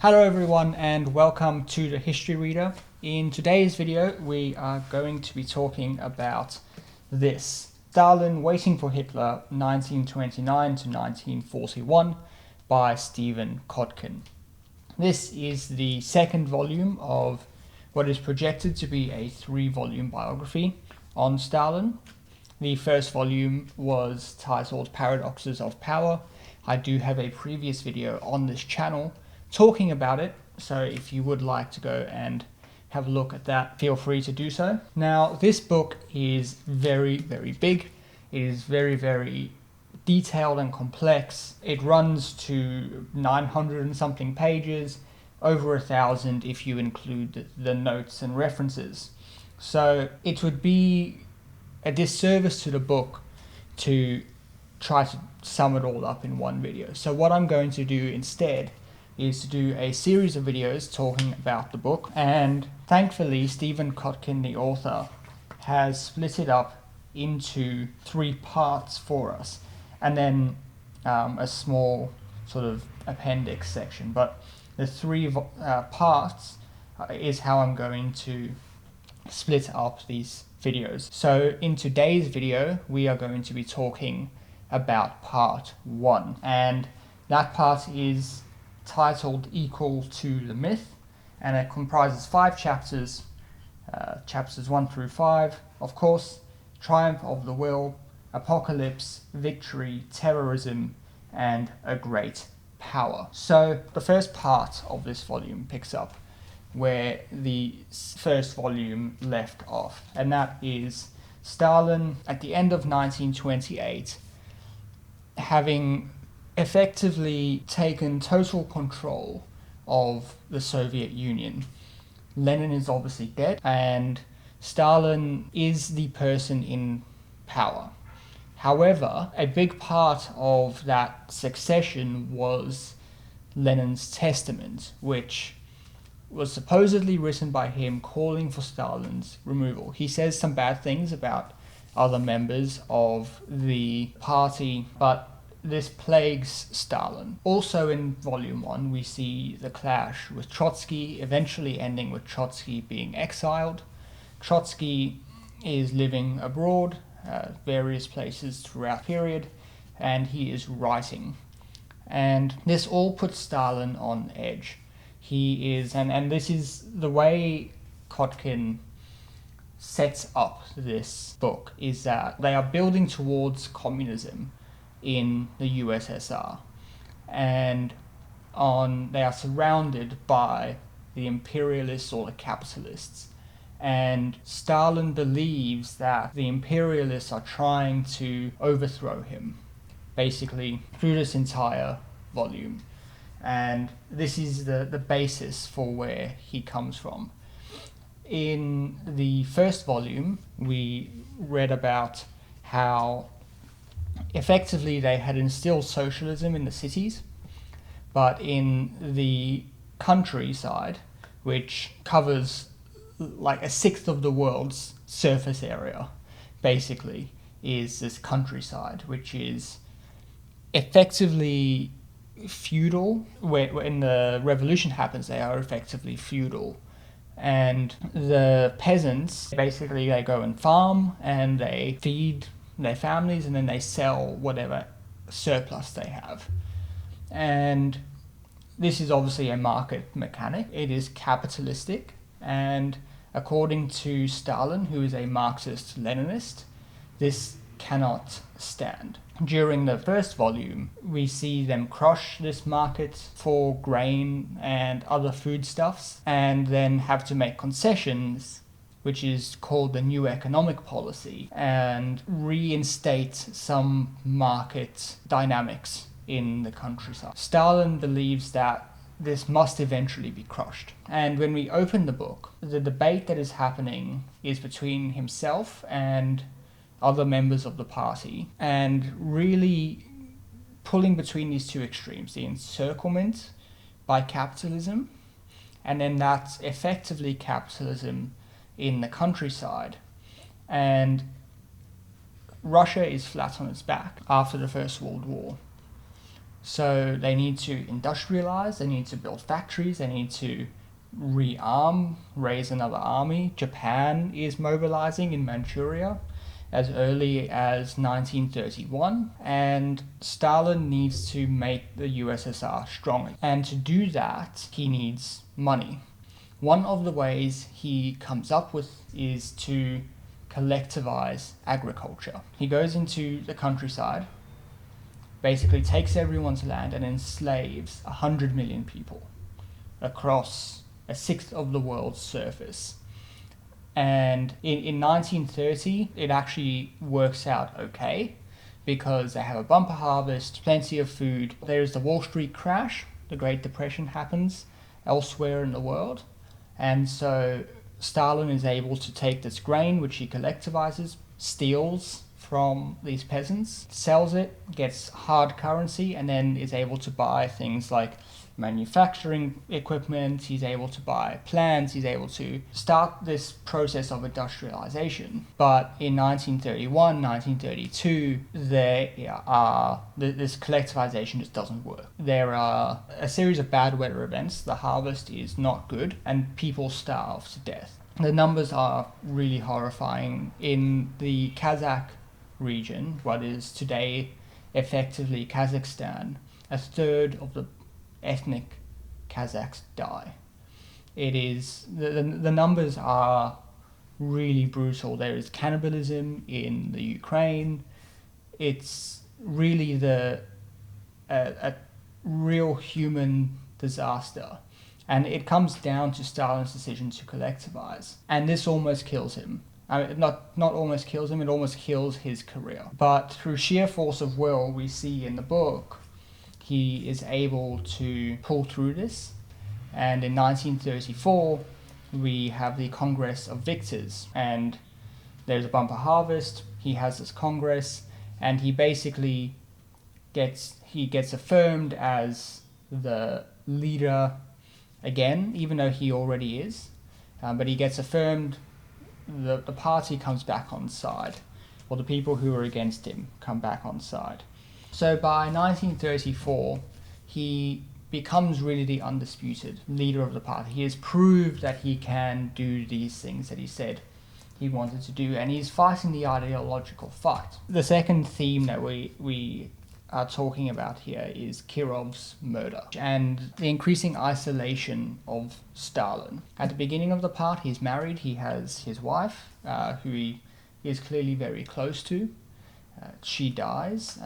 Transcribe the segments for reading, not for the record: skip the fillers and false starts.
Hello everyone and welcome to the History Reader. In today's video we are going to be talking about this. Stalin Waiting for Hitler 1929 to 1941 by Stephen Kotkin. This is the second volume of what is projected to be a 3-volume biography on Stalin. The first volume was titled Paradoxes of Power. I do have a previous video on this channel talking about it, so if you would like to go and have a look at that, feel free to do so. Now, this book is very, very big. It is very, very detailed and complex. It runs to 900 and something pages, over 1,000 if you include the notes and references. So it would be a disservice to the book to try to sum it all up in one video. So what I'm going to do instead is to do a series of videos talking about the book, and thankfully Stephen Kotkin, the author, has split it up into 3 parts for us, and then a small sort of appendix section. But the 3 parts is how I'm going to split up these videos. So in today's video we are going to be talking about part 1, and that part is titled Equal to the Myth, and it comprises 5 chapters, chapters 1 through 5, of course: Triumph of the Will, Apocalypse, Victory, Terrorism, and A Great Power. So the first part of this volume picks up where the first volume left off, and that is Stalin at the end of 1928 having effectively taken total control of the Soviet Union. Lenin is obviously dead, and Stalin is the person in power. However, a big part of that succession was Lenin's testament, which was supposedly written by him calling for Stalin's removal. He says some bad things about other members of the party, but this plagues Stalin. Also in volume 1 we see the clash with Trotsky, eventually ending with Trotsky being exiled. Trotsky is living abroad, various places throughout the period, and he is writing. And this all puts Stalin on edge. He is, and this is the way Kotkin sets up this book, is that they are building towards communism in the USSR, and they are surrounded by the imperialists or the capitalists, and Stalin believes that the imperialists are trying to overthrow him basically through this entire volume, and this is the basis for where he comes from. In the first volume we read about how effectively they had instilled socialism in the cities, but in the countryside, which covers like 1/6 of the world's surface area, basically, is this countryside, which is effectively feudal. When the revolution happens, they are effectively feudal, and the peasants, basically, they go and farm and they feed their families, and then they sell whatever surplus they have. And this is obviously a market mechanic. It is capitalistic, and according to Stalin, who is a Marxist-Leninist, this cannot stand. During the first volume, we see them crush this market for grain and other foodstuffs, and then have to make concessions, which is called the New Economic Policy, and reinstate some market dynamics in the countryside. Stalin believes that this must eventually be crushed. And when we open the book, the debate that is happening is between himself and other members of the party, and really pulling between these 2 extremes: the encirclement by capitalism, and then that's effectively capitalism in the countryside. And Russia is flat on its back after the First World War. So they need to industrialize, they need to build factories, they need to rearm, raise another army. Japan is mobilizing in Manchuria as early as 1931, and Stalin needs to make the USSR stronger. And to do that, he needs money. One of the ways he comes up with is to collectivize agriculture. He goes into the countryside, basically takes everyone's land and enslaves 100 million people across a sixth of the world's surface. And in 1930, it actually works out okay because they have a bumper harvest, plenty of food. There's the Wall Street crash, the Great Depression happens elsewhere in the world. And so Stalin is able to take this grain, which he collectivizes, steals from these peasants, sells it, gets hard currency, and then is able to buy things like manufacturing equipment, he's able to buy plants, he's able to start this process of industrialization. But in 1931, 1932, this collectivization just doesn't work. There are a series of bad weather events, the harvest is not good, and people starve to death. The numbers are really horrifying. In the Kazakh region, what is today effectively Kazakhstan, a third of the ethnic Kazakhs die. It is the numbers are really brutal. There is cannibalism in the Ukraine. It's really a real human disaster, and it comes down to Stalin's decision to collectivize, and this almost kills him. I mean, not almost kills him, it almost kills his career. But through sheer force of will, we see in the book, he is able to pull through this. And in 1934, we have the Congress of Victors, and there's a bumper harvest. He has this Congress, and he basically gets affirmed as the leader again, even though he already is. But he gets affirmed. The party comes back on side, or the people who are against him come back on side. So by 1934, he becomes really the undisputed leader of the party. He has proved that he can do these things that he said he wanted to do, and he's fighting the ideological fight. The second theme that we are talking about here is Kirov's murder and the increasing isolation of Stalin. At the beginning of the part, he's married, he has his wife, who he is clearly very close to. She dies,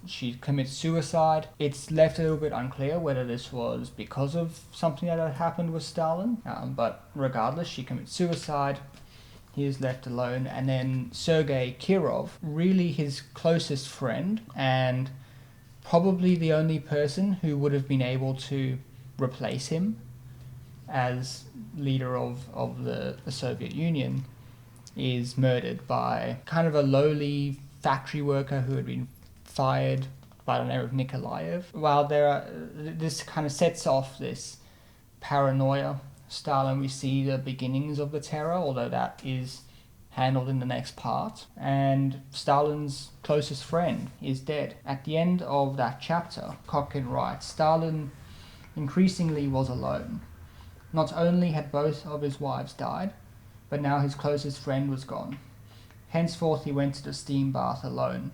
she commits suicide. It's left a little bit unclear whether this was because of something that had happened with Stalin, but regardless, she commits suicide. He is left alone, and then Sergei Kirov, really his closest friend, and probably the only person who would have been able to replace him as leader of the Soviet Union, is murdered by kind of a lowly factory worker who had been fired by the name of Nikolaev. While this kind of sets off this paranoia, Stalin, we see the beginnings of the terror, although that is handled in the next part. And Stalin's closest friend is dead. At the end of that chapter, Kotkin writes, Stalin increasingly was alone. Not only had both of his wives died, but now his closest friend was gone. Henceforth he went to the steam bath alone.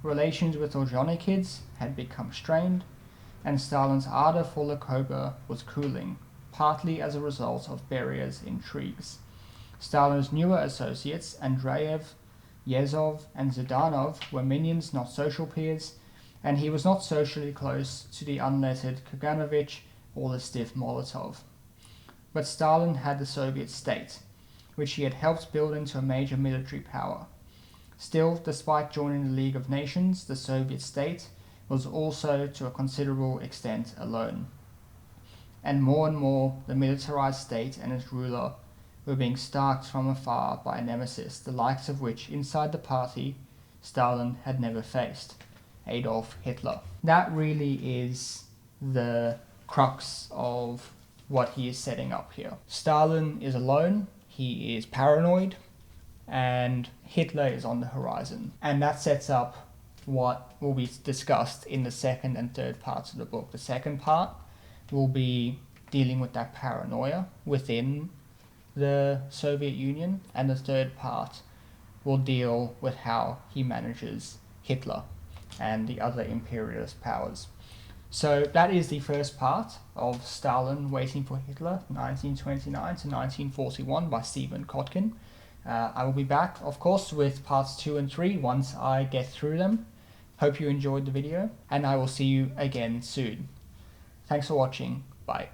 Relations with Orjonikidze had become strained, and Stalin's ardor for Lokoba was cooling, partly as a result of Beria's intrigues. Stalin's newer associates, Andreev, Yezhov, and Zhdanov, were minions, not social peers, and he was not socially close to the unlettered Kaganovich or the stiff Molotov. But Stalin had the Soviet state, which he had helped build into a major military power. Still, despite joining the League of Nations, the Soviet state was also to a considerable extent alone. And more, the militarized state and its ruler were being stalked from afar by a nemesis, the likes of which, inside the party, Stalin had never faced, Adolf Hitler. That really is the crux of what he is setting up here. Stalin is alone, he is paranoid, and Hitler is on the horizon. And that sets up what will be discussed in the second and third parts of the book. The second part will be dealing with that paranoia within the Soviet Union, and the third part will deal with how he manages Hitler and the other imperialist powers. So that is the first part of Stalin Waiting for Hitler, 1929 to 1941 by Stephen Kotkin. I will be back, of course, with parts 2 and 3 once I get through them. Hope you enjoyed the video, and I will see you again soon. Thanks for watching. Bye.